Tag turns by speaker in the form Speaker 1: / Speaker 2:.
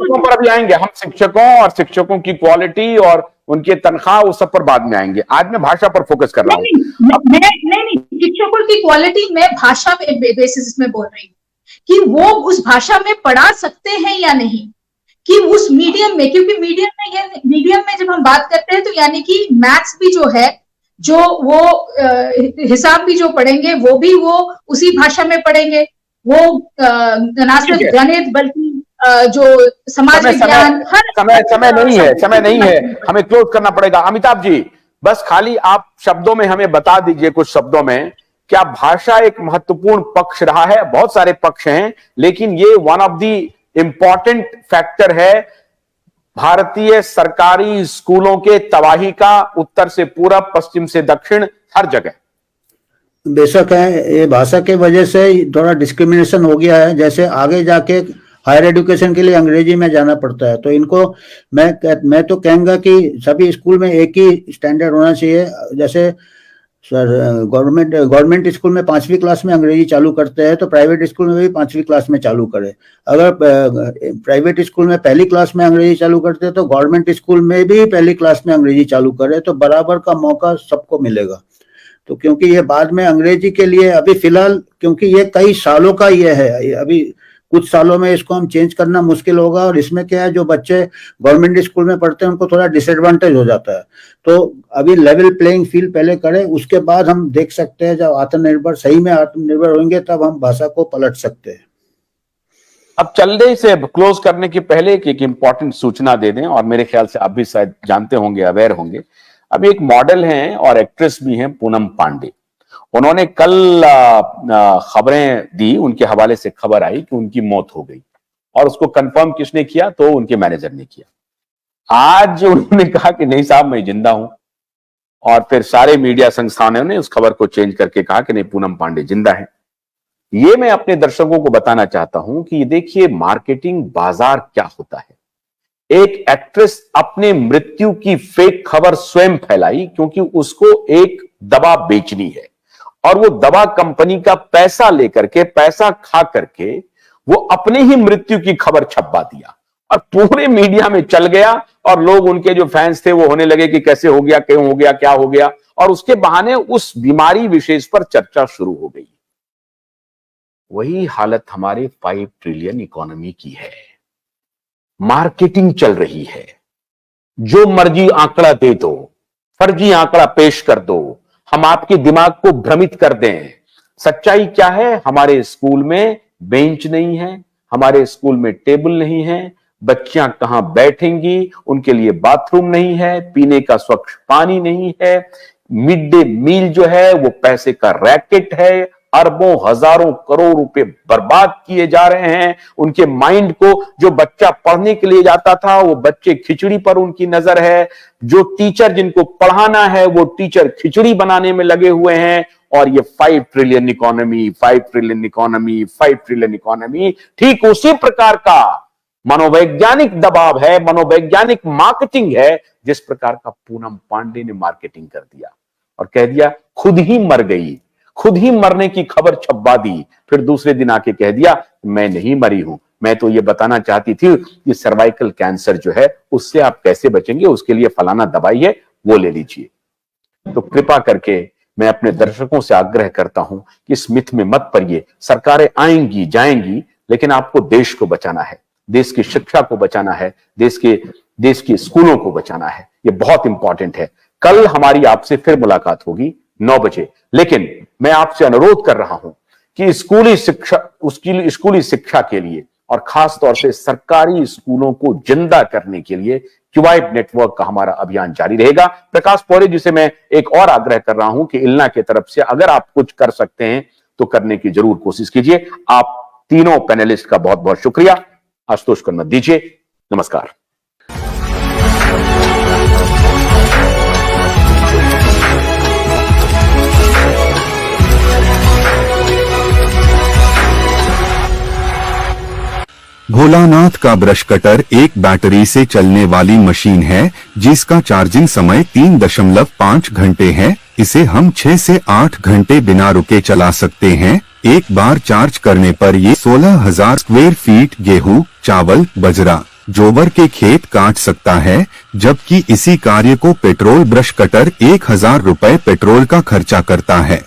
Speaker 1: शिक्षकों पर अभी आएंगे हम, शिक्षकों और शिक्षकों की क्वालिटी और उनके तनख्वाह, उस सब पर बाद में आएंगे। आज मैं भाषा पर फोकस कर रहा हूँ।
Speaker 2: नहीं, शिक्षकों की क्वालिटी मैं भाषा बेसिस में बोल रही हूँ कि वो उस भाषा में पढ़ा सकते हैं या नहीं, कि उस मीडियम में, क्योंकि मीडियम में जब हम बात करते हैं तो यानी कि मैथ्स भी जो है, जो वो हिसाब भी जो पढ़ेंगे वो भी वो उसी भाषा में पढ़ेंगे, वो ना सिर्फ गणित बल्कि जो समाज विज्ञान,
Speaker 1: समय नहीं है, हमें क्लोज करना पड़ेगा। अमिताभ जी, बस खाली आप शब्दों में हमें बता दीजिए, कुछ शब्दों में, क्या भाषा एक महत्वपूर्ण पक्ष रहा है? बहुत सारे पक्ष हैं, लेकिन ये one of the important factor है भारतीय सरकारी स्कूलों के तबाही का, उत्तर से पूरब, पश्चिम से दक्षिण, हर जगह।
Speaker 3: बेशक है, ये भाषा के वजह से थोड़ा डिस्क्रिमिनेशन हो गया है। जैसे आगे जाके हायर एजुकेशन के लिए अंग्रेजी में जाना पड़ता है, तो इनको मैं तो कहूंगा कि सभी स्कूल में एक ही स्टैंडर्ड होना चाहिए। जैसे सर गवर्नमेंट स्कूल में 5वीं क्लास में अंग्रेजी चालू करते हैं, तो प्राइवेट स्कूल में भी 5वीं क्लास में चालू करें। अगर प्राइवेट स्कूल में पहली क्लास में अंग्रेजी चालू करते हैं, तो गवर्नमेंट स्कूल में भी पहली क्लास में अंग्रेजी चालू करें, तो बराबर का मौका सबको मिलेगा। तो क्योंकि ये बाद में अंग्रेजी के लिए अभी फिलहाल, क्योंकि ये कई सालों का ये है, अभी कुछ सालों में इसको हम चेंज करना मुश्किल होगा। और इसमें क्या है, जो बच्चे गवर्नमेंट स्कूल में पढ़ते हैं उनको थोड़ा डिसएडवांटेज हो जाता है। तो अभी लेवल प्लेइंग फील्ड पहले करें, उसके बाद हम देख सकते हैं, जब आत्मनिर्भर, सही में आत्मनिर्भर होंगे, तब हम भाषा को पलट सकते हैं।
Speaker 1: अब चलने से क्लोज करने के पहले एक इंपॉर्टेंट सूचना दे दें, और मेरे ख्याल से आप भी शायद जानते होंगे, अवेयर होंगे। अभी एक मॉडल हैं और एक्ट्रेस भी हैं, पूनम पांडे। उन्होंने कल खबरें दी, उनके हवाले से खबर आई कि उनकी मौत हो गई, और उसको कंफर्म किसने किया? तो उनके मैनेजर ने किया। आज उन्होंने कहा कि नहीं साहब, मैं जिंदा हूं, और फिर सारे मीडिया संस्थानों ने उस खबर को चेंज करके कहा कि नहीं, पूनम पांडे जिंदा है। ये मैं अपने दर्शकों को बताना चाहता हूं कि देखिए मार्केटिंग बाजार क्या होता है। एक एक्ट्रेस अपने मृत्यु की फेक खबर स्वयं फैलाई क्योंकि उसको एक दवा बेचनी है, और वो दवा कंपनी का पैसा लेकर के, पैसा खा करके वो अपने ही मृत्यु की खबर छपवा दिया, और पूरे मीडिया में चल गया, और लोग, उनके जो फैंस थे, वो होने लगे कि कैसे हो गया, क्यों हो गया, क्या हो गया, और उसके बहाने उस बीमारी विशेष पर चर्चा शुरू हो गई। वही हालत हमारे 5 ट्रिलियन इकोनॉमी की है। मार्केटिंग चल रही है, जो मर्जी आंकड़ा दे दो, फर्जी आंकड़ा पेश कर दो, हम आपके दिमाग को भ्रमित कर दें। सच्चाई क्या है? हमारे स्कूल में बेंच नहीं है, हमारे स्कूल में टेबल नहीं है, बच्चियां कहां बैठेंगी, उनके लिए बाथरूम नहीं है, पीने का स्वच्छ पानी नहीं है, मिड डे मील जो है वो पैसे का रैकेट है, अरबों हजारों करोड़ रुपए बर्बाद किए जा रहे हैं। उनके माइंड को, जो बच्चा पढ़ने के लिए जाता था, वो बच्चे खिचड़ी पर उनकी नजर है, जो टीचर जिनको पढ़ाना है वो टीचर खिचड़ी बनाने में लगे हुए हैं। और ये 5 trillion economy, 5 trillion economy, 5 trillion economy, ठीक उसी प्रकार का मनोवैज्ञानिक दबाव है, मनोवैज्ञानिक मार्केटिंग है, जिस प्रकार का पूनम पांडे ने मार्केटिंग कर दिया और कह दिया खुद ही मर गई, खुद ही मरने की खबर छपवा दी, फिर दूसरे दिन आके कह दिया मैं नहीं मरी हूं, मैं तो ये बताना चाहती थी कि सर्वाइकल कैंसर जो है उससे आप कैसे बचेंगे, उसके लिए फलाना दवाई है, वो ले लीजिए। तो कृपा करके मैं अपने दर्शकों से आग्रह करता हूं कि इस मिथ में मत पड़िए। सरकारें आएंगी जाएंगी, लेकिन आपको देश को बचाना है, देश की शिक्षा को बचाना है, देश के स्कूलों को बचाना है। ये बहुत इंपॉर्टेंट है। कल हमारी आपसे फिर मुलाकात होगी 9 बजे, लेकिन मैं आपसे अनुरोध कर रहा हूं कि स्कूली शिक्षा के लिए और खास तौर से सरकारी स्कूलों को जिंदा करने के लिए क्यूवाइब नेटवर्क का हमारा अभियान जारी रहेगा। प्रकाश पौरे जी से मैं एक और आग्रह कर रहा हूं कि इल्ना की तरफ से अगर आप कुछ कर सकते हैं तो करने की जरूर कोशिश कीजिए। आप तीनों पैनलिस्ट का बहुत बहुत शुक्रिया। आशुतोष को मत दीजिए। नमस्कार।
Speaker 4: भोलानाथ का ब्रश कटर एक बैटरी से चलने वाली मशीन है जिसका चार्जिंग समय 3.5 घंटे है। इसे हम 6 से 8 घंटे बिना रुके चला सकते हैं। एक बार चार्ज करने पर ये 16,000 स्क्वायर फीट गेहूं, चावल, बजरा, जोवर के खेत काट सकता है, जबकि इसी कार्य को पेट्रोल ब्रश कटर 1000 रुपए पेट्रोल का खर्चा करता है।